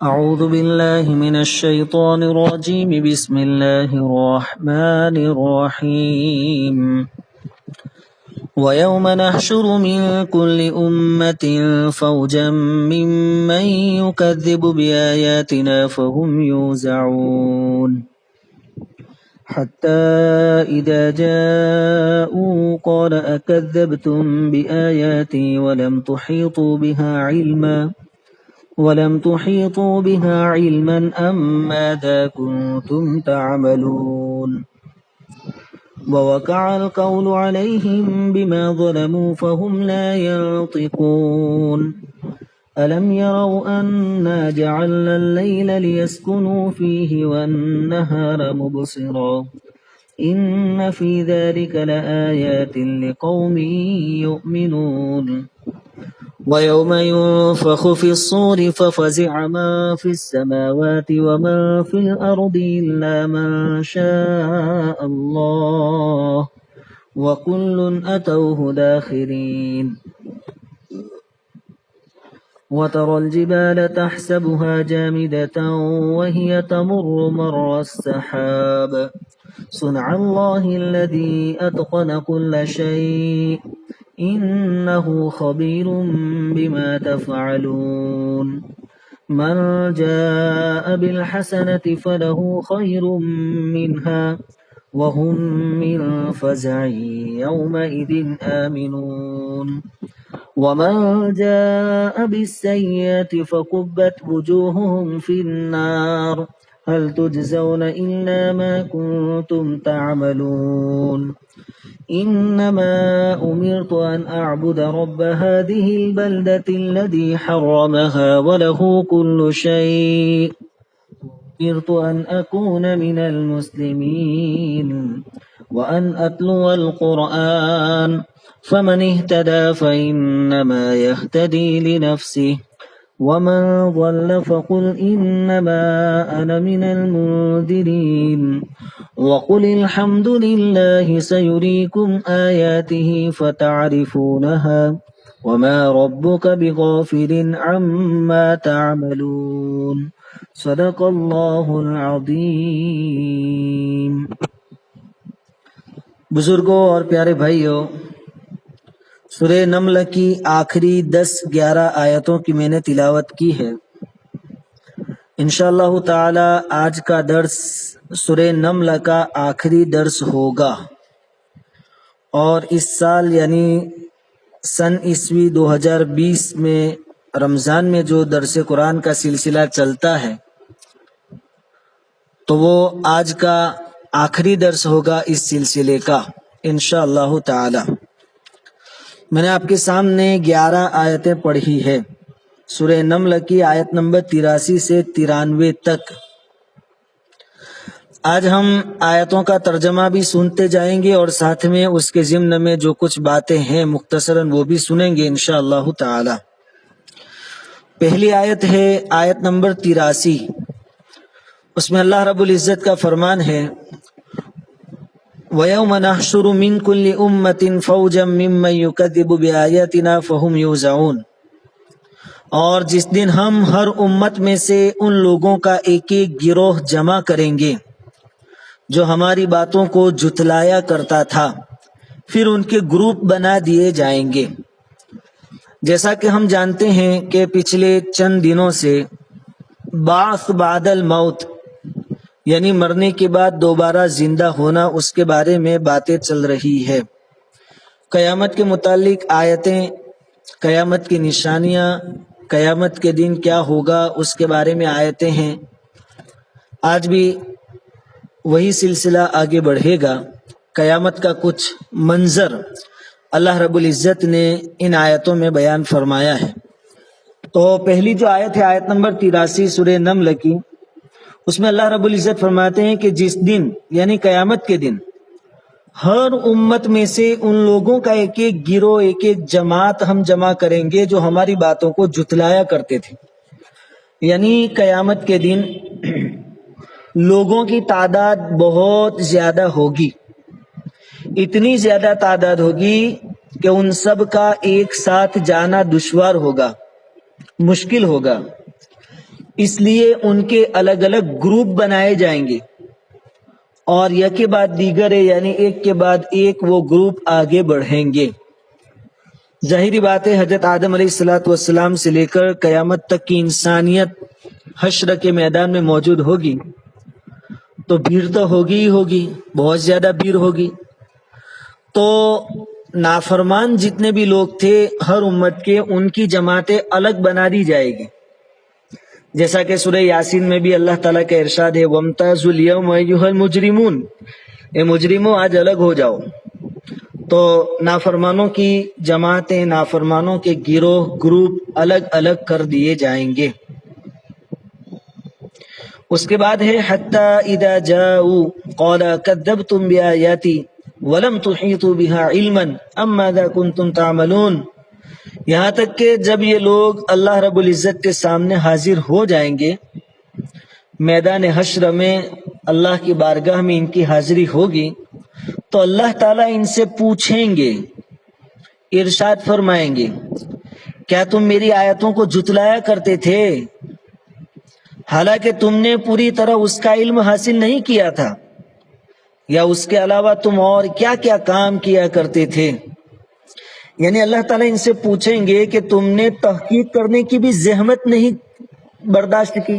أعوذ بالله من الشيطان الرجيم. بسم الله الرحمن الرحيم. ويوم نحشر من كل أمة فوجا ممن يكذب بآياتنا فهم يوزعون حتى إذا جاءوا قال أكذبتم بآياتي ولم تحيطوا بها علما أم ماذا كنتم تعملون ووقع القول عليهم بما ظلموا فهم لا ينطقون ألم يروا أنا جعلنا الليل ليسكنوا فيه والنهار مبصرا إن في ذلك لآيات لقوم يؤمنون ويوم ينفخ في الصور ففزع ما في السماوات وما في الأرض إلا من شاء الله وكل أتوه داخرين وترى الجبال تحسبها جامدة وهي تمر مر السحاب صنع الله الذي أتقن كل شيء إنه خبير بما تفعلون من جاء بالحسنة فله خير منها وهم من فزع يومئذ آمنون ومن جاء بالسيئة فكبت وجوههم في النار هل تجزون إلا ما كنتم تعملون إنما أمرت أن أعبد رب هذه البلدة الذي حرمها وله كل شيء أمرت أن أكون من المسلمين وأن أتلو القرآن فمن اهتدى فإنما يهتدي لنفسه ومن ضل فقل إنما أنا من المنذرين وقل الحمد لله سيريكم آياته فتعرفونها وما ربك بغافل عما تعملون صدق اللہ العظیم۔ بزرگوں اور پیارے بھائیوں، سورہ نمل کی آخری 10-11 آیتوں کی میں نے تلاوت کی ہے۔ انشاءاللہ تعالی آج کا درس سورہ نمل کا آخری درس ہوگا، اور اس سال یعنی سن عیسوی 2020 میں رمضان میں جو درس قرآن کا سلسلہ چلتا ہے تو وہ آج کا آخری درس ہوگا اس سلسلے کا انشاءاللہ تعالی۔ میں نے آپ کے سامنے 11 آیتیں پڑھی ہے سورہ نمل کی، آیت نمبر 83 سے 93 تک۔ آج ہم آیتوں کا ترجمہ بھی سنتے جائیں گے اور ساتھ میں اس کے ضمن میں جو کچھ باتیں ہیں مختصراً وہ بھی سنیں گے انشاءاللہ تعالی۔ پہلی آیت ہے آیت نمبر 83، اس میں اللہ رب العزت کا فرمان ہے وَيَوْمَ نَحْشُرُ مِن كُلِّ أُمَّةٍ فَوْجًا مِّمَّن يُكَذِّبُ بِآيَاتِنَا فَهُمْ يُوزَعُونَ، اور جس دن ہم ہر امت میں سے ان لوگوں کا ایک ایک گروہ جمع کریں گے جو ہماری باتوں کو جھٹلایا کرتا تھا، پھر ان کے گروپ بنا دیے جائیں گے۔ جیسا کہ ہم جانتے ہیں کہ پچھلے چند دنوں سے بعث بعد الموت یعنی مرنے کے بعد دوبارہ زندہ ہونا، اس کے بارے میں باتیں چل رہی ہے۔ قیامت کے متعلق آیتیں، قیامت کی نشانیاں، قیامت کے دن کیا ہوگا اس کے بارے میں آیتیں ہیں۔ آج بھی وہی سلسلہ آگے بڑھے گا۔ قیامت کا کچھ منظر اللہ رب العزت نے ان آیتوں میں بیان فرمایا ہے۔ تو پہلی جو آیت ہے آیت نمبر 83 سورہ نمل کی، اس میں اللہ رب العزت فرماتے ہیں کہ جس دن یعنی قیامت کے دن ہر امت میں سے ان لوگوں کا ایک ایک گروہ، ایک ایک جماعت ہم جمع کریں گے جو ہماری باتوں کو جھٹلایا کرتے تھے۔ یعنی قیامت کے دن لوگوں کی تعداد بہت زیادہ ہوگی، اتنی زیادہ تعداد ہوگی کہ ان سب کا ایک ساتھ جانا دشوار ہوگا، مشکل ہوگا۔ اس لیے ان کے الگ الگ گروپ بنائے جائیں گے اور یک کے بعد دیگر یعنی ایک کے بعد ایک وہ گروپ آگے بڑھیں گے۔ ظاہری بات ہے حضرت آدم علیہ السلام سے لے کر قیامت تک کی انسانیت حشر کے میدان میں موجود ہوگی تو بھیڑ تو ہوگی ہی ہوگی، بہت زیادہ بھیڑ ہوگی۔ تو نافرمان جتنے بھی لوگ تھے ہر امت کے، ان کی جماعتیں الگ بنا دی جائے گی، جیسا کہ سورہ یاسین میں بھی اللہ تعالیٰ کا ارشاد ہے وَامْتَازُوا الْيَوْمَ أَيُّهَا الْمُجْرِمُونَ، اے مجرموں آج الگ ہو جاؤ۔ تو نافرمانوں کی جماعتیں، نافرمانوں کے گروہ گروپ الگ الگ کر دیے جائیں گے۔ اس کے بعد ہے حَتَّى إِذَا جَاءُوا قَالَ كَذَّبْتُمْ بِآيَاتِي وَلَمْ تُحِيطُوا بِهَا عِلْمًا أَمْ مَاذَا كُنْتُمْ تَعْمَلُونَ، یہاں تک کہ جب یہ لوگ اللہ رب العزت کے سامنے حاضر ہو جائیں گے، میدان حشر میں اللہ کی بارگاہ میں ان کی حاضری ہوگی، تو اللہ تعالیٰ ان سے پوچھیں گے، ارشاد فرمائیں گے کیا تم میری آیتوں کو جھٹلایا کرتے تھے، حالانکہ تم نے پوری طرح اس کا علم حاصل نہیں کیا تھا، یا اس کے علاوہ تم اور کیا کیا کام کیا کرتے تھے۔ یعنی اللہ تعالیٰ ان سے پوچھیں گے کہ تم نے تحقیق کرنے کی بھی زحمت نہیں برداشت کی،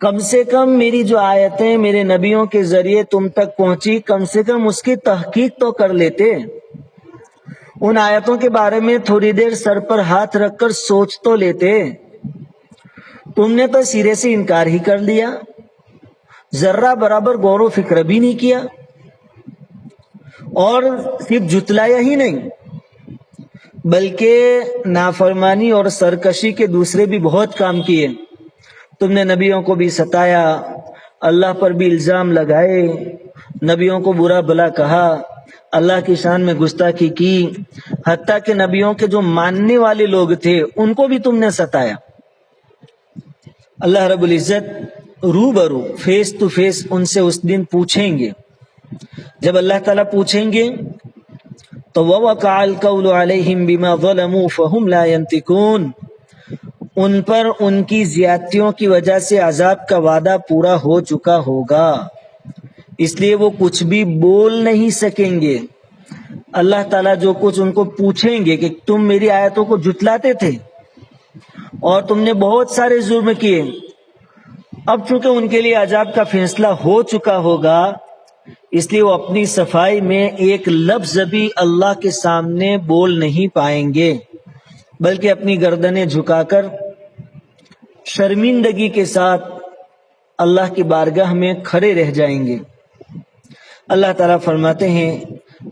کم سے کم میری جو آیتیں میرے نبیوں کے ذریعے تم تک پہنچی، کم سے کم اس کی تحقیق تو کر لیتے، ان آیتوں کے بارے میں تھوڑی دیر سر پر ہاتھ رکھ کر سوچ تو لیتے۔ تم نے تو سرے سے انکار ہی کر لیا، ذرہ برابر غور و فکر بھی نہیں کیا، اور صرف جھٹلایا ہی نہیں بلکہ نافرمانی اور سرکشی کے دوسرے بھی بہت کام کیے۔ تم نے نبیوں کو بھی ستایا، اللہ پر بھی الزام لگائے، نبیوں کو برا بھلا کہا، اللہ کی شان میں گستاخی کی، حتیٰ کہ نبیوں کے جو ماننے والے لوگ تھے ان کو بھی تم نے ستایا۔ اللہ رب العزت روبرو فیس ٹو فیس ان سے اس دن پوچھیں گے۔ جب اللہ تعالیٰ پوچھیں گے تو وَوَقَعَ الْقَوْلُ عَلَيْهِمْ بِمَا ظَلَمُوا فَهُمْ لَا يَنْطِقُونَ، ان پر ان کی زیادتیوں کی وجہ سے عذاب کا وعدہ پورا ہو چکا ہوگا، اس لیے وہ کچھ بھی بول نہیں سکیں گے۔ اللہ تعالیٰ جو کچھ ان کو پوچھیں گے کہ تم میری آیتوں کو جھٹلاتے تھے اور تم نے بہت سارے جرم کیے، اب چونکہ ان کے لیے عذاب کا فیصلہ ہو چکا ہوگا، اس لیے وہ اپنی صفائی میں ایک لفظ بھی اللہ کے سامنے بول نہیں پائیں گے، بلکہ اپنی گردنیں جھکا کر شرمندگی کے ساتھ اللہ کی بارگاہ میں کھڑے رہ جائیں گے۔ اللہ تعالیٰ فرماتے ہیں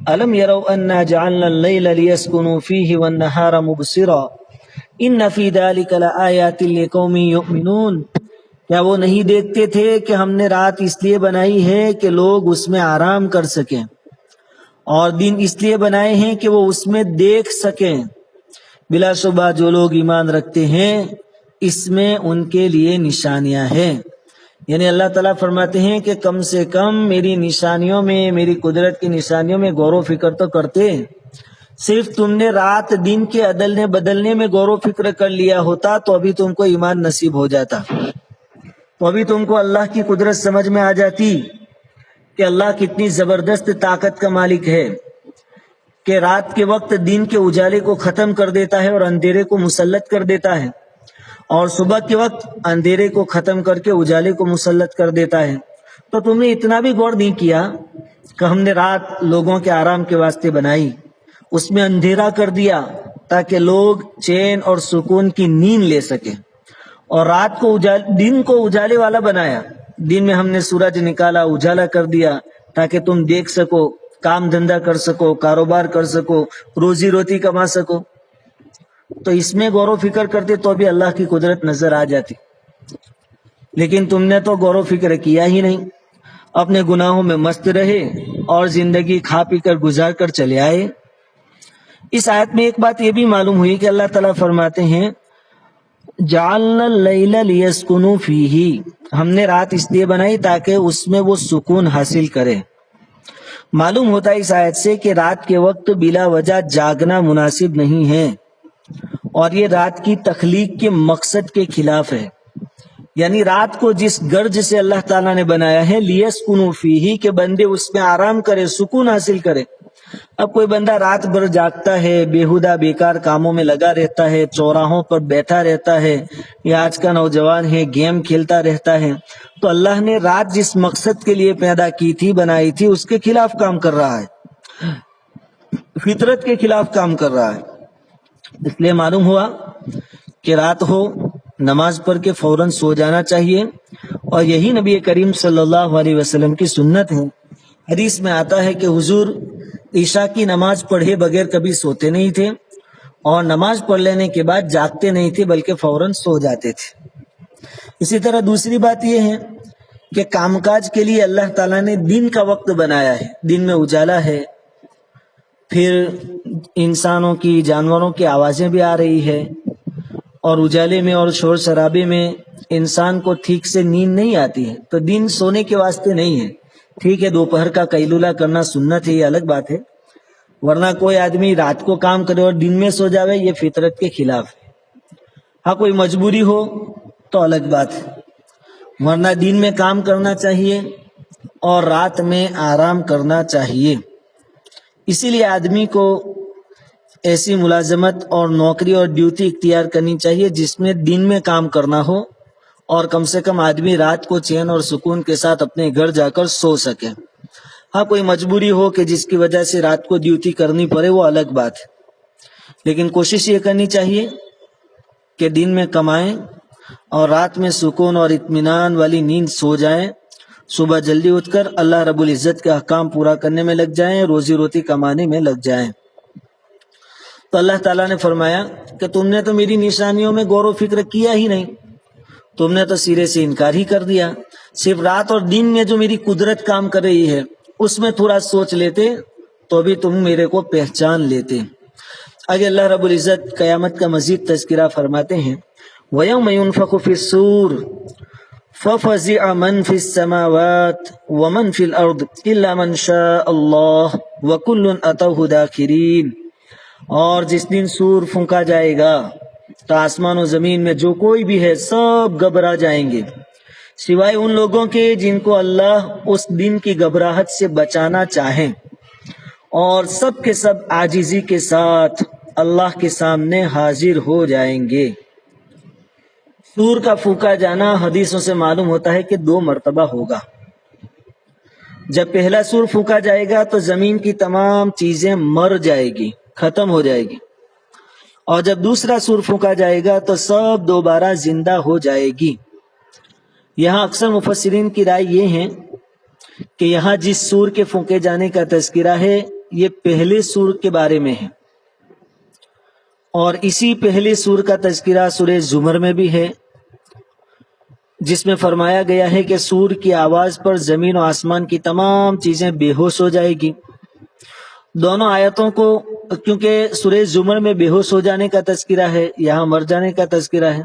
أَلَمْ يَرَوْا أَنَّا جَعَلْنَا اللَّيْلَ لِيَسْكُنُوا فِيهِ وَالنَّهَارَ مُبْصِرًا إِنَّ فِي ذَلِكَ لَآيَاتٍ لِقَوْمٍ يُؤْمِنُونَ، کیا وہ نہیں دیکھتے تھے کہ ہم نے رات اس لیے بنائی ہے کہ لوگ اس میں آرام کر سکیں، اور دن اس لیے بنائے ہیں کہ وہ اس میں دیکھ سکیں، بلا شبہ جو لوگ ایمان رکھتے ہیں اس میں ان کے لیے نشانیاں ہیں۔ یعنی اللہ تعالیٰ فرماتے ہیں کہ کم سے کم میری نشانیوں میں، میری قدرت کی نشانیوں میں غور و فکر تو کرتے، صرف تم نے رات دن کے عدلنے بدلنے میں غور و فکر کر لیا ہوتا تو ابھی تم کو ایمان نصیب ہو جاتا، تو ابھی تم کو اللہ کی قدرت سمجھ میں آ جاتی کہ اللہ کتنی زبردست طاقت کا مالک ہے، کہ رات کے وقت دن کے اجالے کو ختم کر دیتا ہے اور اندھیرے کو مسلط کر دیتا ہے، اور صبح کے وقت اندھیرے کو ختم کر کے اجالے کو مسلط کر دیتا ہے۔ تو تم نے اتنا بھی غور نہیں کیا کہ ہم نے رات لوگوں کے آرام کے واسطے بنائی، اس میں اندھیرا کر دیا تاکہ لوگ چین اور سکون کی نیند لے سکیں، اور رات کو دن کو اجالے والا بنایا، دن میں ہم نے سورج نکالا، اجالا کر دیا تاکہ تم دیکھ سکو، کام دھندا کر سکو، کاروبار کر سکو، روزی روٹی کما سکو۔ تو اس میں غور و فکر کرتے تو بھی اللہ کی قدرت نظر آ جاتی، لیکن تم نے تو غور و فکر کیا ہی نہیں، اپنے گناہوں میں مست رہے اور زندگی کھا پی کر گزار کر چلے آئے۔ اس آیت میں ایک بات یہ بھی معلوم ہوئی کہ اللہ تعالیٰ فرماتے ہیں جعلنا اللیل لیسکنوا فیہ، ہم نے رات اس لیے بنائی تاکہ اس میں وہ سکون حاصل کرے۔ معلوم ہوتا ہے اس آیت سے کہ رات کے وقت بلا وجہ جاگنا مناسب نہیں ہے، اور یہ رات کی تخلیق کے مقصد کے خلاف ہے۔ یعنی رات کو جس گرج سے اللہ تعالیٰ نے بنایا ہے لیسکنوا فیہ کہ بندے اس میں آرام کرے، سکون حاصل کرے۔ اب کوئی بندہ رات بھر جاگتا ہے، بےہودہ بیکار کاموں میں لگا رہتا ہے، چوراہوں پر بیٹھا رہتا ہے، یا آج کا نوجوان ہے گیم کھیلتا رہتا ہے، تو اللہ نے رات جس مقصد کے لیے پیدا کی تھی، بنائی تھی، اس کے خلاف کام کر رہا ہے، فطرت کے خلاف کام کر رہا ہے۔ اس لیے معلوم ہوا کہ رات ہو نماز پڑھ کے فوراً سو جانا چاہیے، اور یہی نبی کریم صلی اللہ علیہ وسلم کی سنت ہے۔ حدیث میں آتا ہے کہ حضور عشاء کی نماز پڑھے بغیر کبھی سوتے نہیں تھے، اور نماز پڑھ لینے کے بعد جاگتے نہیں تھے بلکہ فوراً سو جاتے تھے۔ اسی طرح دوسری بات یہ ہے کہ کام کاج کے لیے اللہ تعالیٰ نے دن کا وقت بنایا ہے، دن میں اجالا ہے، پھر انسانوں کی جانوروں کی آوازیں بھی آ رہی ہے، اور اجالے میں اور شور شرابے میں انسان کو ٹھیک سے نیند نہیں آتی ہے، تو دن سونے کے واسطے نہیں ہے۔ ٹھیک ہے دوپہر کا قیلولہ کرنا سنت ہے، یہ الگ بات ہے، ورنہ کوئی آدمی رات کو کام کرے اور دن میں سو جاوے یہ فطرت کے خلاف ہے۔ ہاں کوئی مجبوری ہو تو الگ بات ہے، ورنہ دن میں کام کرنا چاہیے اور رات میں آرام کرنا چاہیے۔ اسی لیے آدمی کو ایسی ملازمت اور نوکری اور ڈیوٹی اختیار کرنی چاہیے جس میں دن میں کام کرنا ہو، اور کم سے کم آدمی رات کو چین اور سکون کے ساتھ اپنے گھر جا کر سو سکے۔ ہاں کوئی مجبوری ہو کہ جس کی وجہ سے رات کو ڈیوٹی کرنی پڑے وہ الگ بات ہے، لیکن کوشش یہ کرنی چاہیے کہ دن میں کمائیں اور رات میں سکون اور اطمینان والی نیند سو جائیں، صبح جلدی اٹھ کر اللہ رب العزت کے احکام پورا کرنے میں لگ جائیں، روزی روٹی کمانے میں لگ جائیں۔ تو اللہ تعالیٰ نے فرمایا کہ تم نے تو میری نشانیوں میں غور و فکر کیا ہی نہیں، تم نے تو سرے سے انکار ہی کر دیا۔ صرف رات اور دن میں جو میری قدرت کام کر رہی ہے اس میں تھوڑا سوچ لیتے تو بھی تم میرے کو پہچان لیتے۔ آگے اللہ رب العزت قیامت کا مزید تذکرہ فرماتے ہیں، وَيَوْمَ يُنفَخُ فِي الصُّورِ فَفَزِعَ مَنْ فِي السَّمَاوَاتِ وَمَنْ فِي الْأَرْضِ إِلَّا مَنْ شَاءَ اللَّهُ وَكُلٌّ أَتَوْهُ دَاخِرِينَ۔ اور جس دن سور پھونکا جائے گا تو آسمان و زمین میں جو کوئی بھی ہے سب گھبرا جائیں گے، سوائے ان لوگوں کے جن کو اللہ اس دن کی گھبراہٹ سے بچانا چاہیں، اور سب کے سب عاجزی کے ساتھ اللہ کے سامنے حاضر ہو جائیں گے۔ سور کا پھونکا جانا حدیثوں سے معلوم ہوتا ہے کہ 2 مرتبہ ہوگا۔ جب پہلا سور پھونکا جائے گا تو زمین کی تمام چیزیں مر جائے گی، ختم ہو جائے گی، اور جب دوسرا سور پھونکا جائے گا تو سب دوبارہ زندہ ہو جائے گی۔ یہاں اکثر مفسرین کی رائے یہ ہے کہ یہاں جس سور کے پھونکے جانے کا تذکرہ ہے یہ پہلے سور کے بارے میں ہے، اور اسی پہلے سور کا تذکرہ سورہ زمر میں بھی ہے، جس میں فرمایا گیا ہے کہ سور کی آواز پر زمین و آسمان کی تمام چیزیں بے ہوش ہو جائے گی۔ دونوں آیتوں کو، کیونکہ سورہ زمر میں بے ہوش ہو جانے کا تذکرہ ہے، یہاں مر جانے کا تذکرہ ہے،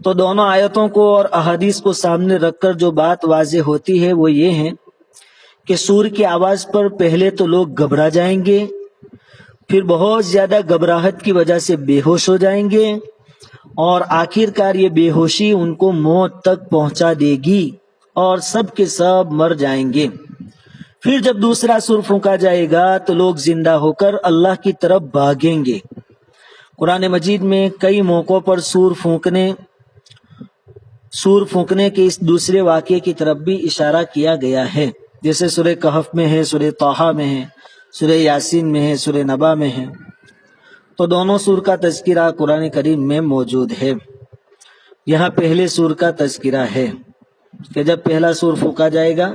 تو دونوں آیتوں کو اور احادیث کو سامنے رکھ کر جو بات واضح ہوتی ہے وہ یہ ہے کہ سور کی آواز پر پہلے تو لوگ گھبرا جائیں گے، پھر بہت زیادہ گھبراہٹ کی وجہ سے بے ہوش ہو جائیں گے، اور آخر کار یہ بے ہوشی ان کو موت تک پہنچا دے گی اور سب کے سب مر جائیں گے۔ پھر جب دوسرا سور پھونکا جائے گا تو لوگ زندہ ہو کر اللہ کی طرف بھاگیں گے۔ قرآن مجید میں کئی موقعوں پر سور پھونکنے کے اس دوسرے واقعے کی طرف بھی اشارہ کیا گیا ہے، جیسے سورہ کہف میں ہے، سورہ طٰہٰ میں ہے، سورہ یاسین میں ہے، سورہ نبا میں ہے۔ تو دونوں سور کا تذکرہ قرآن کریم میں موجود ہے۔ یہاں پہلے سور کا تذکرہ ہے کہ جب پہلا سور پھونکا جائے گا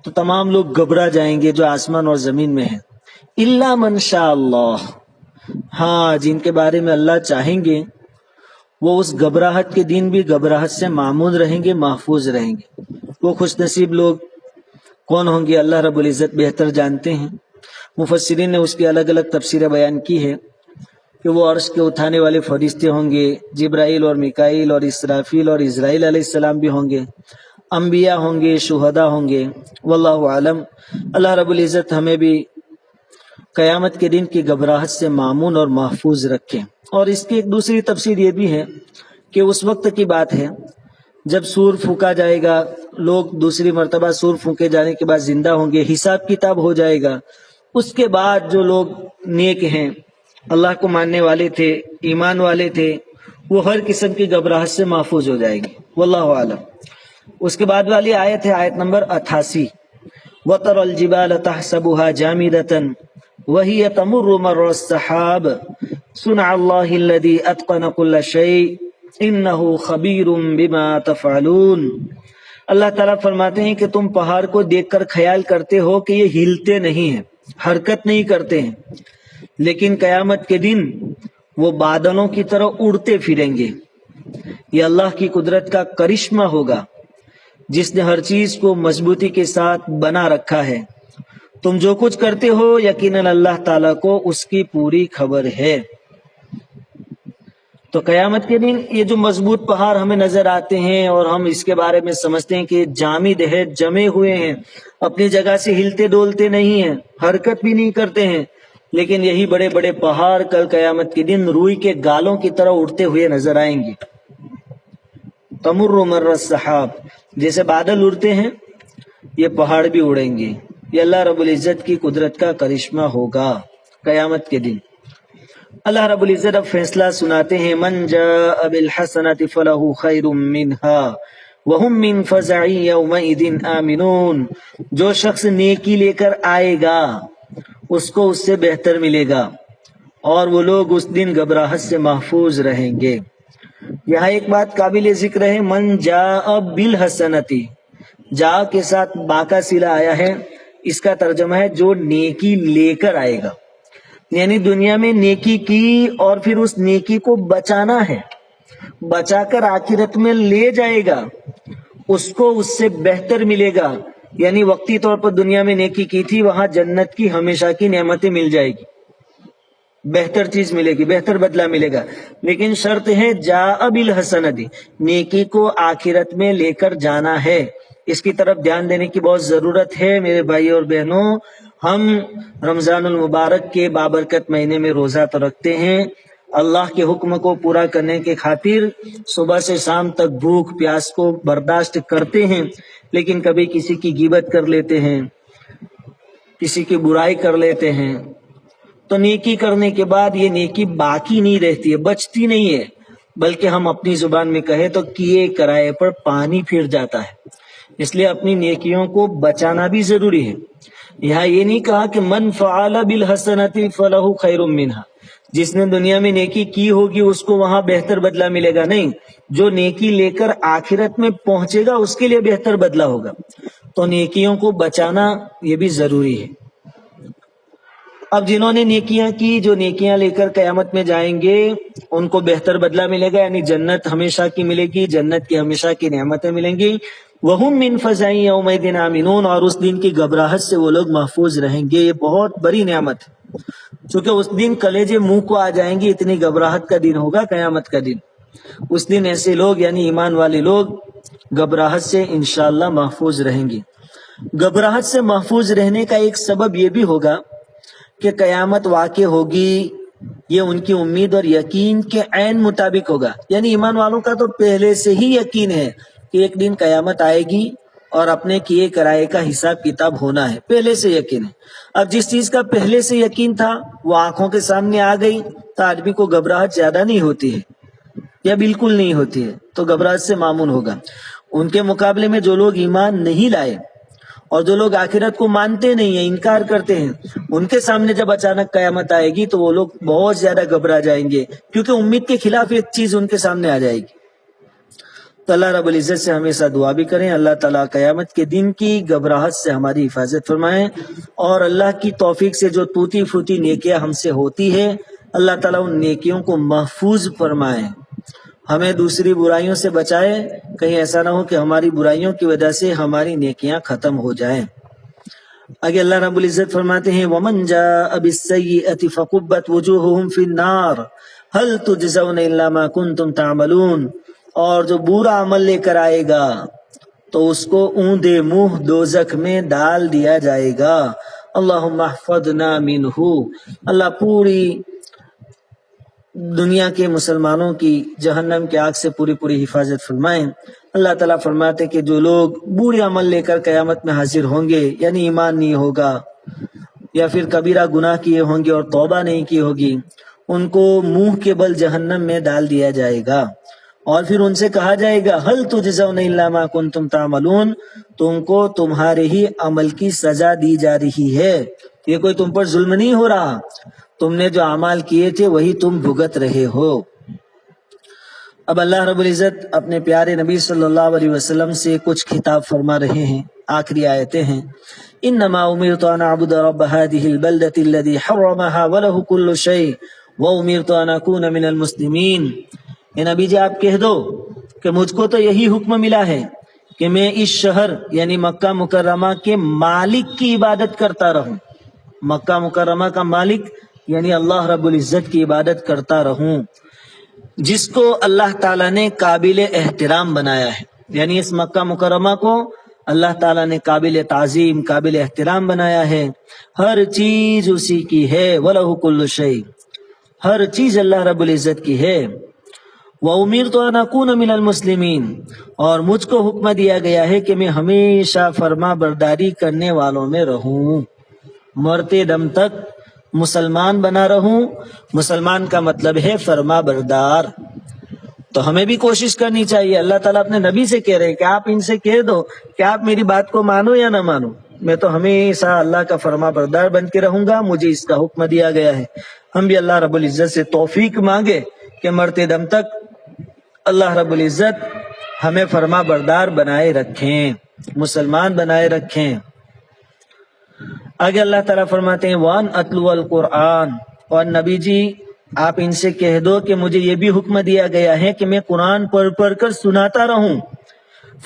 تو تمام لوگ گھبرا جائیں گے جو آسمان اور زمین میں ہیں، الا من شاء اللہ، ہاں جن کے بارے میں اللہ چاہیں گے وہ اس گھبراہٹ کے دن بھی گھبراہٹ سے معمون رہیں گے، محفوظ رہیں گے۔ وہ خوش نصیب لوگ کون ہوں گے اللہ رب العزت بہتر جانتے ہیں۔ مفسرین نے اس کی الگ الگ تفسیریں بیان کی ہے کہ وہ عرش کے اٹھانے والے فرشتے ہوں گے، جبرائیل اور میکائیل اور اسرافیل اور اسرائیل علیہ السلام بھی ہوں گے، انبیاء ہوں گے، شہداء ہوں گے، واللہ عالم۔ اللہ رب العزت ہمیں بھی قیامت کے دن کی گھبراہٹ سے معمون اور محفوظ رکھے۔ اور اس کی ایک دوسری تفسیر یہ بھی ہے کہ اس وقت کی بات ہے جب سور پھونکا جائے گا، لوگ دوسری مرتبہ سور پھونکے جانے کے بعد زندہ ہوں گے، حساب کتاب ہو جائے گا، اس کے بعد جو لوگ نیک ہیں، اللہ کو ماننے والے تھے، ایمان والے تھے، وہ ہر قسم کی گھبراہٹ سے محفوظ ہو جائیں گے، واللہ عالم۔ اس کے بعد والی آیت ہے آیت نمبر 88، وَتَرَى الْجِبَالَ تَحْسَبُهَا جَامِدَةً وَهِيَ تَمُرُّ مَرَّ السَّحَابِ صُنْعَ اللَّهِ الَّذِي أَتْقَنَ كُلَّ شَيْءٍ إِنَّهُ خَبِيرٌ بِمَا تَفْعَلُونَ۔ اللہ تعالیٰ فرماتے ہیں کہ تم پہاڑ کو دیکھ کر خیال کرتے ہو کہ یہ ہلتے نہیں ہیں، حرکت نہیں کرتے ہیں، لیکن قیامت کے دن وہ بادلوں کی طرح اڑتے پھریں گے۔ یہ اللہ کی قدرت کا کرشمہ ہوگا جس نے ہر چیز کو مضبوطی کے ساتھ بنا رکھا ہے۔ تم جو کچھ کرتے ہو یقیناً اللہ تعالیٰ کو اس کی پوری خبر ہے۔ تو قیامت کے دن یہ جو مضبوط پہاڑ ہمیں نظر آتے ہیں اور ہم اس کے بارے میں سمجھتے ہیں کہ جامد ہے، جمے ہوئے ہیں، اپنی جگہ سے ہلتے ڈولتے نہیں ہیں، حرکت بھی نہیں کرتے ہیں، لیکن یہی بڑے بڑے پہاڑ کل قیامت کے دن روئی کے گالوں کی طرح اڑتے ہوئے نظر آئیں گے۔ تمر مر السحاب، جیسے بادل اڑتے ہیں یہ پہاڑ بھی اڑیں گے۔ یہ اللہ رب العزت کی قدرت کا کرشمہ ہوگا قیامت کے دن۔ اللہ رب العزت اب فیصلہ سناتے ہیں، من جاء بالحسنۃ فلہ خیر منہا وہم من فزع یومئذ آمنون۔ جو شخص نیکی لے کر آئے گا اس کو اس سے بہتر ملے گا اور وہ لوگ اس دن گھبراہٹ سے محفوظ رہیں گے۔ یہاں ایک بات قابل ذکر ہے، من جاء بالحسنۃ، جا کے ساتھ با کا صلہ آیا ہے، اس کا ترجمہ ہے جو نیکی لے کر آئے گا، یعنی دنیا میں نیکی کی اور پھر اس نیکی کو بچانا ہے، بچا کر آخرت میں لے جائے گا، اس کو اس سے بہتر ملے گا۔ یعنی وقتی طور پر دنیا میں نیکی کی تھی، وہاں جنت کی ہمیشہ کی نعمتیں مل جائے گی، بہتر چیز ملے گی، بہتر بدلہ ملے گا، لیکن شرط ہے جاء بالحسنۃ، نیکی کو آخرت میں لے کر جانا ہے۔ اس کی طرف دھیان دینے کی بہت ضرورت ہے میرے بھائی اور بہنوں۔ ہم رمضان المبارک کے بابرکت مہینے میں روزہ تو رکھتے ہیں، اللہ کے حکم کو پورا کرنے کے خاطر صبح سے شام تک بھوک پیاس کو برداشت کرتے ہیں، لیکن کبھی کسی کی غیبت کر لیتے ہیں، کسی کی برائی کر لیتے ہیں، تو نیکی کرنے کے بعد یہ نیکی باقی نہیں رہتی ہے، بچتی نہیں ہے، بلکہ ہم اپنی زبان میں کہیں تو کیے کرائے پر پانی پھر جاتا ہے۔ اس لیے اپنی نیکیوں کو بچانا بھی ضروری ہے۔ یہاں یہ نہیں کہا کہ من فعل بالحسنۃ فلہ خیر منہا، جس نے دنیا میں نیکی کی ہوگی اس کو وہاں بہتر بدلہ ملے گا، نہیں، جو نیکی لے کر آخرت میں پہنچے گا اس کے لیے بہتر بدلہ ہوگا۔ تو نیکیوں کو بچانا یہ بھی ضروری ہے۔ اب جنہوں نے نیکیاں کی، جو نیکیاں لے کر قیامت میں جائیں گے ان کو بہتر بدلہ ملے گا، یعنی جنت ہمیشہ کی ملے گی، جنت کی ہمیشہ کی نعمتیں ملیں گی۔ وَهُمْ مِنْ فَزَعٍ يَوْمَئِذٍ آمِنُونَ، اور اس دن کی گھبراہٹ سے وہ لوگ محفوظ رہیں گے۔ یہ بہت بڑی نعمت ہے، چونکہ اس دن کلیجے منہ کو آ جائیں گی، اتنی گھبراہٹ کا دن ہوگا قیامت کا دن۔ اس دن ایسے لوگ یعنی ایمان والے لوگ گھبراہٹ سے انشاءاللہ محفوظ رہیں گے۔ گھبراہٹ سے محفوظ رہنے کا ایک سبب یہ بھی ہوگا کہ قیامت واقع ہوگی، یہ ان کی امید اور یقین کے عین مطابق ہوگا۔ یعنی ایمان والوں کا تو پہلے سے ہی یقین ہے کہ ایک دن قیامت آئے گی اور اپنے کیے کرائے کا حساب کتاب ہونا ہے، پہلے سے یقین ہے۔ اب جس چیز کا پہلے سے یقین تھا وہ آنکھوں کے سامنے آ گئی تو آدمی کو گھبراہٹ زیادہ نہیں ہوتی ہے یا بالکل نہیں ہوتی ہے، تو گھبراہٹ سے معمون ہوگا۔ ان کے مقابلے میں جو لوگ ایمان نہیں لائے اور جو لوگ آخرت کو مانتے نہیں ہیں، انکار کرتے ہیں، ان کے سامنے جب اچانک قیامت آئے گی تو وہ لوگ بہت زیادہ گھبرا جائیں گے، کیونکہ امید کے خلاف ایک چیز ان کے سامنے آ جائے گی۔ تو اللہ رب العزت سے ہمیشہ دعا بھی کریں، اللہ تعالیٰ قیامت کے دن کی گھبراہٹ سے ہماری حفاظت فرمائیں، اور اللہ کی توفیق سے جو ٹوٹی پھوٹی نیکیاں ہم سے ہوتی ہے اللہ تعالیٰ ان نیکیوں کو محفوظ فرمائیں، ہمیں دوسری برائیوں سے بچائے، کہیں ایسا نہ ہو کہ ہماری برائیوں کی وجہ سے ہماری نیکیاں ختم ہو جائیں۔ آگے اللہ رب العزت فرماتے ہیں وَمَنْ جَاءَ بِالسَّيِّئَةِ فَكُبَّتْ وُجُوهُهُمْ فِي النَّارِ هَلْ تُجْزَوْنَ إِلَّا مَا كُنْتُمْ تَعْمَلُونَ، اور جو برا عمل لے کر آئے گا تو اس کو اوندے منہ دوزخ میں ڈال دیا جائے گا۔ اللہم احفظنا منہ، اللہ پوری دنیا کے مسلمانوں کی جہنم کی آگ سے پوری پوری حفاظت فرمائیں۔ اللہ تعالیٰ فرماتے کہ جو لوگ بری عمل لے کر قیامت میں حاضر ہوں گے، یعنی ایمان نہیں ہوگا یا پھر کبیرہ گناہ کیے ہوں گے اور توبہ نہیں کی ہوگی، ان کو منہ کے بل جہنم میں ڈال دیا جائے گا، اور پھر ان سے کہا جائے گا ہل تجزون الا ما کنتم تعملون، تم کو تمہارے ہی عمل کی سزا دی جا رہی ہے، یہ کوئی تم پر ظلم نہیں ہو رہا، تم نے جو اعمال کیے تھے وہی تم بھگت رہے ہو۔ اب اللہ رب العزت اپنے پیارے نبی صلی اللہ علیہ وسلم سے کچھ خطاب فرما رہے ہیں، آخری آیتیں ہیں، انما امرت ان اعبد رب هذه البلدة الذي حرمها وله كل شيء وامرت ان اكون من المسلمين۔ اے نبی جی آپ کہہ دو کہ مجھ کو تو یہی حکم ملا ہے کہ میں اس شہر یعنی مکہ مکرمہ کے مالک کی عبادت کرتا رہوں، مکہ مکرمہ کا مالک یعنی اللہ رب العزت کی عبادت کرتا رہوں، جس کو اللہ تعالیٰ نے قابل احترام بنایا ہے، یعنی اس مکہ مکرمہ کو اللہ تعالیٰ نے قابل تعظیم قابل احترام بنایا ہے، ہر چیز اسی کی ہے، وَلَهُ كُلُّ شَيْءٍ، ہر چیز اللہ رب العزت کی ہے، وَأُمِرْتُ أَنْ أَكُونَ مِنَ الْمُسْلِمِينَ، اور مجھ کو حکم دیا گیا ہے کہ میں ہمیشہ فرما برداری کرنے والوں میں رہوں، مرتے دم تک مسلمان بنا رہوں۔ مسلمان کا مطلب ہے فرما بردار، تو ہمیں بھی کوشش کرنی چاہیے۔ اللہ تعالیٰ اپنے نبی سے کہہ رہے کہ آپ ان سے کہہ دو کہ آپ میری بات کو مانو یا نہ مانو، میں تو ہمیشہ اللہ کا فرما بردار بن کے رہوں گا، مجھے اس کا حکم دیا گیا ہے۔ ہم بھی اللہ رب العزت سے توفیق مانگے کہ مرتے دم تک اللہ رب العزت ہمیں فرما بردار بنائے رکھیں، مسلمان بنائے رکھیں۔ آگے اللہ تعالیٰ فرماتے ہیں وَأَنْ أَتْلُوَ الْقُرْآنَ، اور نبی جی آپ ان سے کہہ دو کہ مجھے یہ بھی حکم دیا گیا ہے کہ میں قرآن پڑھ پڑھ کر سناتا رہوں۔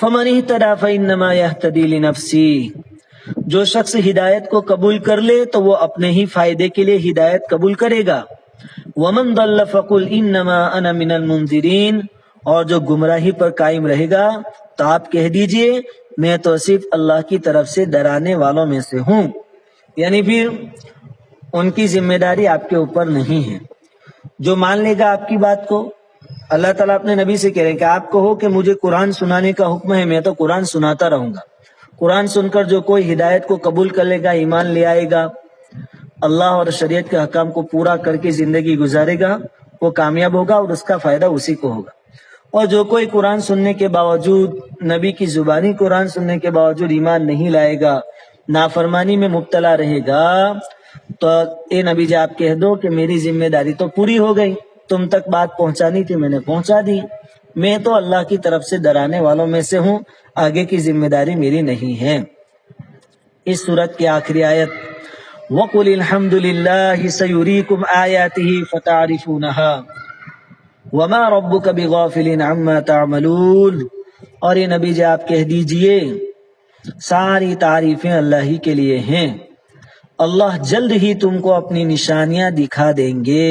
فَمَنِ اهْتَدَىٰ فَإِنَّمَا يَهْتَدِي لِنَفْسِهِ، جو شخص ہدایت کو قبول کر لے تو وہ اپنے ہی فائدے کے لیے ہدایت قبول کرے گا۔ وَمَنْ ضَلَّ فَقُلْ إِنَّمَا أَنَا مِنَ الْمُنذِرِينَ، اور جو گمراہی پر قائم رہے گا تو آپ کہہ دیجئے میں تو صرف اللہ کی طرف سے ڈرانے والوں میں سے ہوں، یعنی پھر ان کی ذمہ داری آپ کے اوپر نہیں ہے۔ جو مان لے گا آپ کی بات کو، اللہ تعالیٰ اپنے نبی سے کہہ رہے ہیں کہ آپ کہو کہ مجھے قرآن سنانے کا حکم ہے، میں تو قرآن سناتا رہوں گا۔ قرآن سن کر جو کوئی ہدایت کو قبول کر لے گا، ایمان لے آئے گا، اللہ اور شریعت کے حکام کو پورا کر کے زندگی گزارے گا، وہ کامیاب ہوگا اور اس کا فائدہ اسی کو ہوگا۔ اور جو کوئی قرآن سننے کے باوجود، نبی کی زبانی قرآن سننے کے باوجود ایمان نہیں لائے گا، نافرمانی میں مبتلا رہے گا، تو اے نبی جی آپ کہہ دو کہ میری ذمہ داری تو پوری ہو گئی، تم تک بات پہنچانی تھی میں نے پہنچا دی، میں تو اللہ کی طرف سے ڈرانے والوں میں سے ہوں، آگے کی ذمہ داری میری نہیں ہے۔ اس سورت کی آخری آیت وَقُلِ الْحَمْدُ لِلَّهِ سَيُرِيكُمْ آيَاتِهِ فَتَعْرِفُونَهَا وَمَا رَبُّكَ بِغَافِلٍ عَمَّا تَعْمَلُونَ، اور یہ نبی جی آپ کہہ دیجئے ساری تعریفیں اللہ ہی کے لیے ہیں، اللہ جلد ہی تم کو اپنی نشانیاں دکھا دیں گے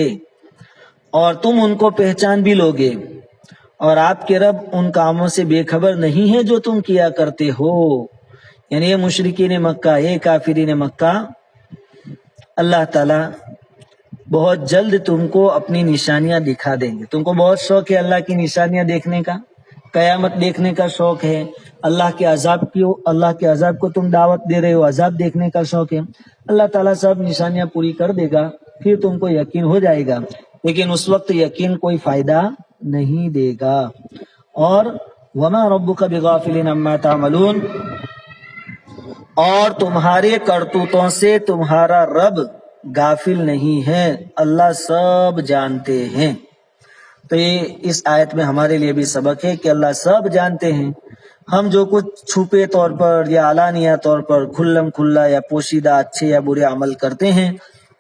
اور تم ان کو پہچان بھی لوگے، اور آپ کے رب ان کاموں سے بے خبر نہیں ہے جو تم کیا کرتے ہو۔ یعنی یہ مشرکین مکہ، یہ کافرین مکہ، اللہ تعالیٰ بہت جلد تم کو اپنی نشانیاں دکھا دیں گے۔ تم کو بہت شوق ہے اللہ کی نشانیاں دیکھنے کا، قیامت دیکھنے کا شوق ہے، اللہ کے عذاب کو تم دعوت دے رہے ہو، عذاب دیکھنے کا شوق ہے، اللہ تعالیٰ سب نشانیاں پوری کر دے گا، پھر تم کو یقین ہو جائے گا، لیکن اس وقت یقین کوئی فائدہ نہیں دے گا۔ اور وَمَا رَبُّكَ بِغَافِلٍ عَمَّا تَعْمَلُونَ، اور تمہارے کرتوتوں سے تمہارا رب غافل نہیں ہے، اللہ سب جانتے ہیں۔ تو یہ اس آیت میں ہمارے لیے بھی سبق ہے کہ اللہ سب جانتے ہیں، ہم جو کچھ چھپے طور پر یا علانیہ طور پر کھلم کھلا یا پوشیدہ اچھے یا برے عمل کرتے ہیں،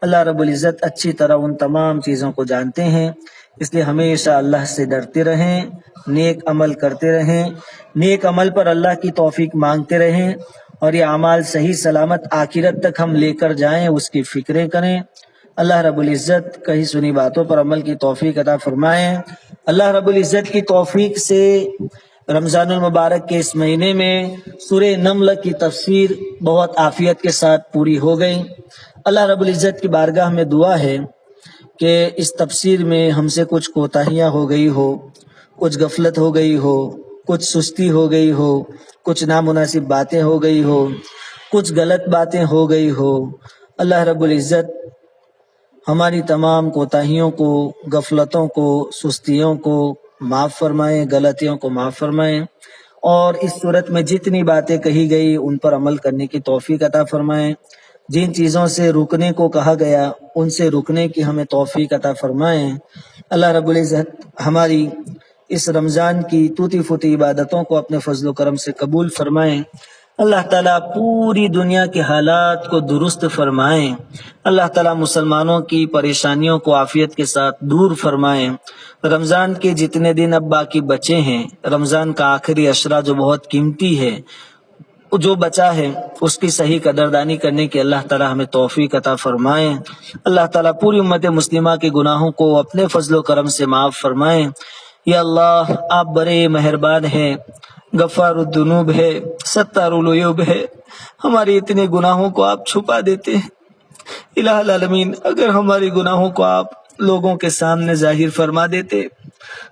اللہ رب العزت اچھی طرح ان تمام چیزوں کو جانتے ہیں، اس لیے ہمیشہ اللہ سے ڈرتے رہیں، نیک عمل کرتے رہیں، نیک عمل پر اللہ کی توفیق مانگتے رہیں، اور یہ اعمال صحیح سلامت آخرت تک ہم لے کر جائیں، اس کی فکریں کریں۔ اللہ رب العزت کہی سنی باتوں پر عمل کی توفیق عطا فرمائیں۔ اللہ رب العزت کی توفیق سے رمضان المبارک کے اس مہینے میں سورہ نمل کی تفسیر بہت عافیت کے ساتھ پوری ہو گئی۔ اللہ رب العزت کی بارگاہ میں دعا ہے کہ اس تفسیر میں ہم سے کچھ کوتاہیاں ہو گئی ہو، کچھ غفلت ہو گئی ہو، کچھ سستی ہو گئی ہو، کچھ نامناسب باتیں ہو گئی ہو، کچھ غلط باتیں ہو گئی ہو، اللہ رب العزت ہماری تمام کوتاہیوں کو، غفلتوں کو، سستیوں کو معاف فرمائیں، غلطیوں کو معاف فرمائیں، اور اس صورت میں جتنی باتیں کہی گئی ان پر عمل کرنے کی توفیق عطا فرمائیں، جن چیزوں سے رکنے کو کہا گیا ان سے رکنے کی ہمیں توفیق عطا فرمائیں۔ اللہ رب العزت ہماری اس رمضان کی ٹوٹی پھوٹی عبادتوں کو اپنے فضل و کرم سے قبول فرمائیں۔ اللہ تعالیٰ پوری دنیا کے حالات کو درست فرمائیں۔ اللہ تعالیٰ مسلمانوں کی پریشانیوں کو عافیت کے ساتھ دور فرمائیں۔ رمضان کے جتنے دن اب باقی بچے ہیں، رمضان کا آخری عشرہ جو بہت قیمتی ہے، جو بچا ہے اس کی صحیح قدردانی کرنے کی اللہ تعالیٰ ہمیں توفیق عطا فرمائیں۔ اللہ تعالیٰ پوری امت مسلمہ کے گناہوں کو اپنے فضل و کرم سے معاف فرمائیں۔ یا اللہ آپ بڑے مہربان ہیں، غفار الذنوب ہے، ستار العیوب ہے، ہمارے اتنے گناہوں کو آپ چھپا دیتے ہیں۔ الہ العالمین، اگر ہمارے گناہوں کو آپ لوگوں کے سامنے ظاہر فرما دیتے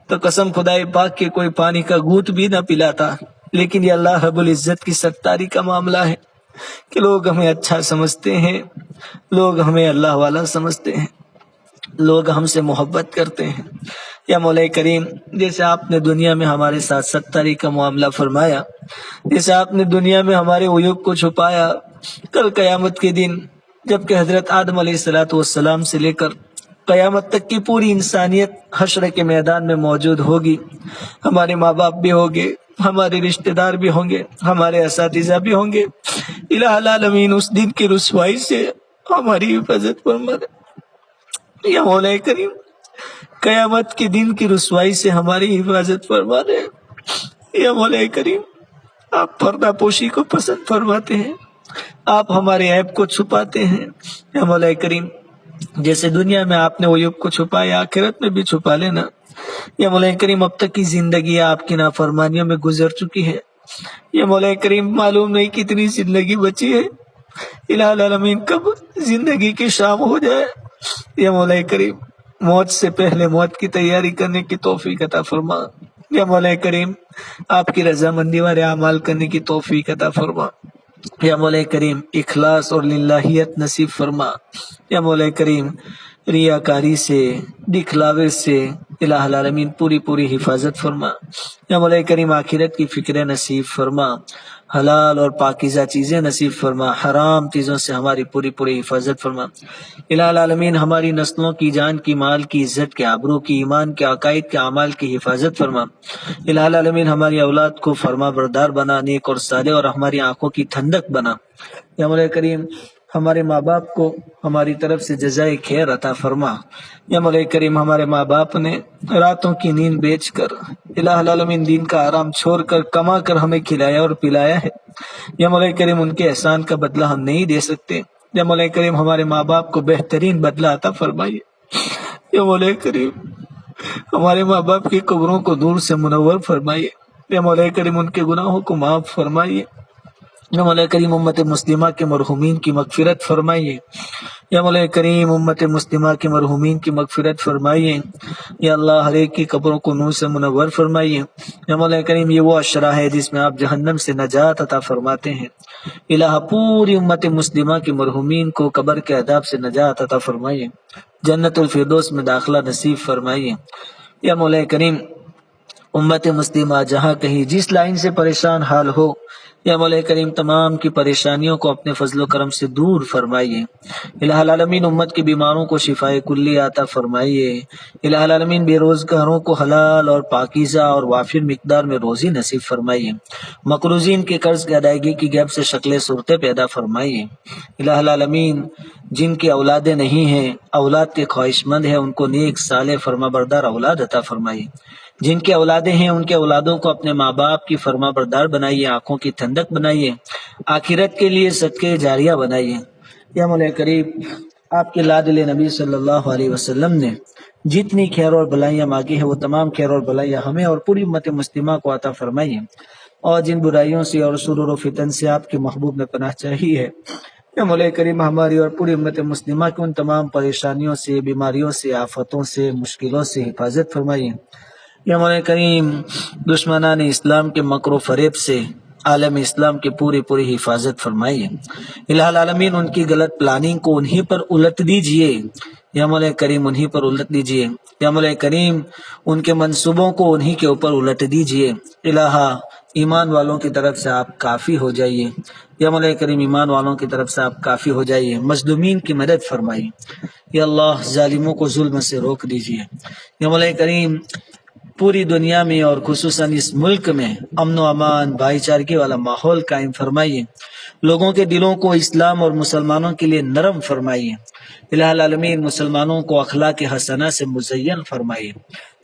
تو قسم خدائے پاک کے کوئی پانی کا گھونٹ بھی نہ پلاتا، لیکن یہ اللہ رب العزت کی ستاری کا معاملہ ہے کہ لوگ ہمیں اچھا سمجھتے ہیں، لوگ ہمیں اللہ والا سمجھتے ہیں، لوگ ہم سے محبت کرتے ہیں۔ یا مولا کریم، جیسے آپ نے دنیا میں ہمارے ساتھ ستاری کا معاملہ فرمایا، جیسے آپ نے دنیا میں ہمارے عیوب کو چھپایا، کل قیامت کے دن جب کہ حضرت آدم علیہ السلام سے لے کر قیامت تک کی پوری انسانیت حشر کے میدان میں موجود ہوگی، ہمارے ماں باپ بھی ہوں گے، ہمارے رشتہ دار بھی ہوں گے، ہمارے اساتذہ بھی ہوں گے، الہ العالمین اس دن کی رسوائی سے ہماری حفاظت فرما دے۔ یا مولا کریم، قیامت کے دن کی رسوائی سے ہماری حفاظت فرما دے۔ یا مولا کریم، آپ پردہ پوشی کو پسند فرماتے ہیں، آپ ہمارے عیب کو چھپاتے ہیں۔ یا مولا کریم، جیسے دنیا میں آپ نے عیوب کو چھپایا، آخرت میں بھی چھپا لینا۔ یا مولا کریم، اب تک کی زندگی آپ کی نافرمانیوں میں گزر چکی ہے، یا مولا کریم معلوم نہیں کتنی زندگی بچی ہے، الہ العالمین کب زندگی کی شام ہو جائے۔ یا مولا کریم، موت سے پہلے موت کی تیاری کرنے کی توفیق عطا فرما۔ یا مولا کریم، آپ کی رضامندی والے اعمال کرنے کی توفیق عطا فرما۔ یا مولا کریم، اخلاص اور للہیت نصیب فرما۔ یا مولا کریم، ریاکاری سے، دکھلاوے سے الہ العالمین پوری حفاظت فرما۔ یا مولا کریم، آخرت کی فکر نصیب فرما، حلال اور پاکیزہ چیزیں نصیب فرما، حرام چیزوں سے ہماری پوری حفاظت فرما۔ الہ العالمین، ہماری نسلوں کی جان کی، مال کی، عزت کے، آبرو کی، ایمان کے، عقائد کے، اعمال کی حفاظت فرما۔ الہ العالمین، ہماری اولاد کو فرما بردار بنا، نیک اور صالح، اور ہماری آنکھوں کی ٹھنڈک بنا۔ یا مولا کریم، ہمارے ماں باپ کو ہماری طرف سے جزائے خیر عطا فرما۔ یا مولا کریم، ہمارے ماں باپ نے راتوں کی نیند بیچ کر، الہ العالمین دین کا آرام چھوڑ کر، کما کر ہمیں کھلایا اور پلایا ہے۔ یا مولا کریم، ان کے احسان کا بدلہ ہم نہیں دے سکتے۔ یا مولا کریم، ہمارے ماں باپ کو بہترین بدلہ عطا فرمائیے۔ یا مولا کریم، ہمارے ماں باپ کی قبروں کو نور سے منور فرمائیے۔ یا مولا کریم، ان کے گناہوں کو معاف فرمائیے۔ یا مولا کریم، امت مسلمہ کے مرحومین کی مغفرت فرمائیے۔ یا مولا کریم، امت مسلمہ کے مرحومین کی مغفرت فرمائیے۔ یا اللہ، ہر ایک کی قبروں کو نور سے منور فرمائیے۔ یا مولا کریم، یہ وہ عشرہ ہے جس میں آپ جہنم سے نجات عطا فرماتے ہیں۔ الہ پوری امت مسلمہ کے مرحومین کو قبر کے عذاب سے نجات عطا فرمائیے، جنت الفردوس میں داخلہ نصیب فرمائیے۔ یا مولا کریم، امت مسلمہ جہاں کہیں جس لائن سے پریشان حال ہو، یا مولا کریم تمام کی پریشانیوں کو اپنے فضل و کرم سے دور فرمائیے۔ الہ العالمین، امت کے بیماروں کو شفائے کلی عطا فرمائیے۔ الہ العالمین، بے روزگاروں کو حلال اور پاکیزہ اور وافر مقدار میں روزی نصیب فرمائیے۔ مقروضین کے قرض کی ادائیگی کی غیب سے شکلیں صورتیں پیدا فرمائیے۔ الہ العالمین، جن کی اولادیں نہیں ہیں، اولاد کے خواہش مند ہیں، ان کو نیک صالح فرما بردار اولاد عطا فرمائیے۔ جن کی اولادیں ہیں، ان کے اولادوں کو اپنے ماں باپ کی فرما بردار بنائیے، آنکھوں کی ٹھنڈک بنائیے، آخرت کے لیے صدقے جاریہ بنائیے۔ یا مولا کریم، آپ کے لادل نبی صلی اللہ علیہ وسلم نے جتنی خیر اور بلائیاں مانگی ہیں، وہ تمام خیر اور بلائیاں ہمیں اور پوری امت مسلمہ کو عطا فرمائیے، اور جن برائیوں سے اور شرور و فتن سے آپ کے محبوب نے پناہ چاہی ہے، یا مولا کریم ہماری اور پوری امت مسلمہ کی ان تمام پریشانیوں سے، بیماریوں سے، آفتوں سے، مشکلوں سے حفاظت فرمائیے۔ یا مولا کریم دشمنان اسلام کے مکر و فریب سے عالم اسلام کی پوری حفاظت فرمائیے. الہ العالمین ان کی غلط پلاننگ کو انہی پر الٹ دیجئے. یا مولا کریم انہی پر الٹ دیجئے. یا مولا کریم ان کے منصوبوں کو انہی کے اوپر الٹ دیجئے. الہ ایمان والوں کی طرف سے آپ کافی ہو جائیے. یا مولا کریم ایمان والوں کی طرف سے آپ کافی ہو جائیے. مظلومین کی مدد فرمائیے. یا اللہ ظالموں کو ظلم سے روک دیجئے. یا مولا کریم پوری دنیا میں اور خصوصاً اس ملک میں امن و امان بھائی چارگی والا ماحول قائم فرمائیے. لوگوں کے دلوں کو اسلام اور مسلمانوں کے لیے نرم فرمائیے. الہ العالمین مسلمانوں کو اخلاق حسنہ سے مزین فرمائیے.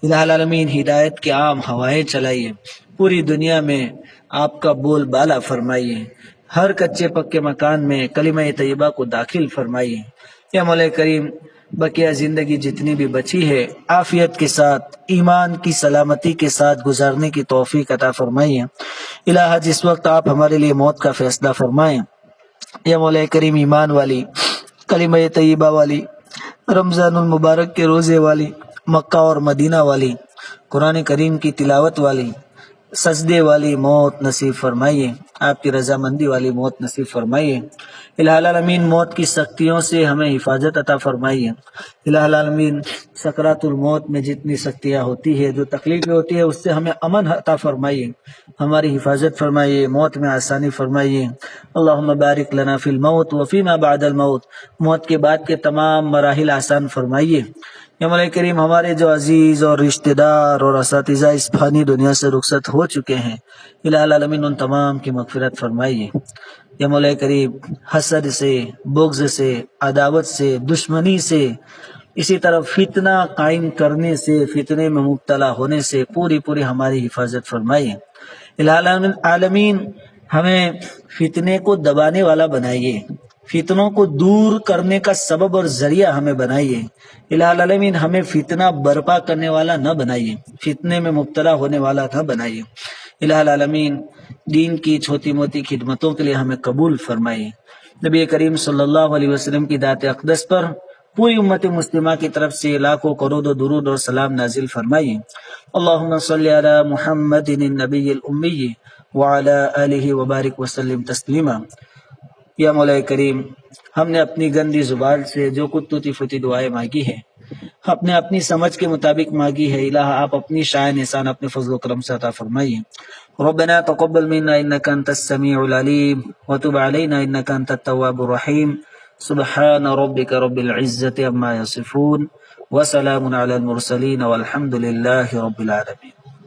الہ العالمین ہدایت کے عام ہوائیں چلائیے. پوری دنیا میں آپ کا بول بالا فرمائیے. ہر کچے پکے مکان میں کلمہ طیبہ کو داخل فرمائیے. یا مولا کریم بقیہ زندگی جتنی بھی بچی ہے عافیت کے ساتھ ایمان کی سلامتی کے ساتھ گزارنے کی توفیق عطا فرمائیے. الہ جس وقت آپ ہمارے لیے موت کا فیصلہ فرمائیں یا مولا کریم ایمان والی کلمہ طیبہ والی رمضان المبارک کے روزے والی مکہ اور مدینہ والی قرآن کریم کی تلاوت والی سجدے والی موت نصیب فرمائیے. آپ کی رضامندی والی موت نصیب فرمائیے. الہ العالمین موت کی سختیوں سے ہمیں حفاظت عطا فرمائیے. الہ العالمین سکرات الموت میں جتنی سختیاں ہوتی ہے جو تکلیفیں ہوتی ہے اس سے ہمیں امن عطا فرمائیے. ہماری حفاظت فرمائیے. موت میں آسانی فرمائیے. اللہم بارک لنا فی الموت وفیما بعد الموت. موت کے بعد کے تمام مراحل آسان فرمائیے. یا مولا کریم ہمارے جو عزیز اور رشتہ دار اور اساتذہ اس فانی دنیا سے رخصت ہو چکے ہیں الہ العالمین ان تمام کی مغفرت فرمائیے. یا مولا کریم حسد سے بغض سے عداوت سے دشمنی سے اسی طرح فتنہ قائم کرنے سے فتنے میں مبتلا ہونے سے پوری ہماری حفاظت فرمائیے. الہ العالمین ہمیں فتنے کو دبانے والا بنائیے. فتنوں کو دور کرنے کا سبب اور ذریعہ ہمیں بنائیے. الہ العالمین ہمیں فتنہ برپا کرنے والا نہ بنائیے. فتنے میں مبتلا ہونے والا نہ بنائیے. الہ العالمین دین کی چھوٹی موٹی خدمتوں کے لیے ہمیں قبول فرمائیے. نبی کریم صلی اللہ علیہ وسلم کی ذات اقدس پر پوری امت مسلمہ کی طرف سے لاکھوں کروڑوں درود اور سلام نازل فرمائیے. اللہم صلی علی محمد النبی الامی وعلی آلہ وبارک وسلم تسلیما. یا مولا کریم ہم نے اپنی گندی زبان سے جو کچھ ٹوٹی پھوٹی دعائیں مانگی ہے اپنی سمجھ کے مطابق مانگی ہے الہ آپ اپنی شان احسان اپنے فضل و کرم سے عطا فرمائیے. ربنا تقبل منا انك انت السميع العليم وتب علينا انك انت التواب الرحيم. سبحان ربك رب العزة عما يصفون وسلام على المرسلين والحمد لله رب العالمين.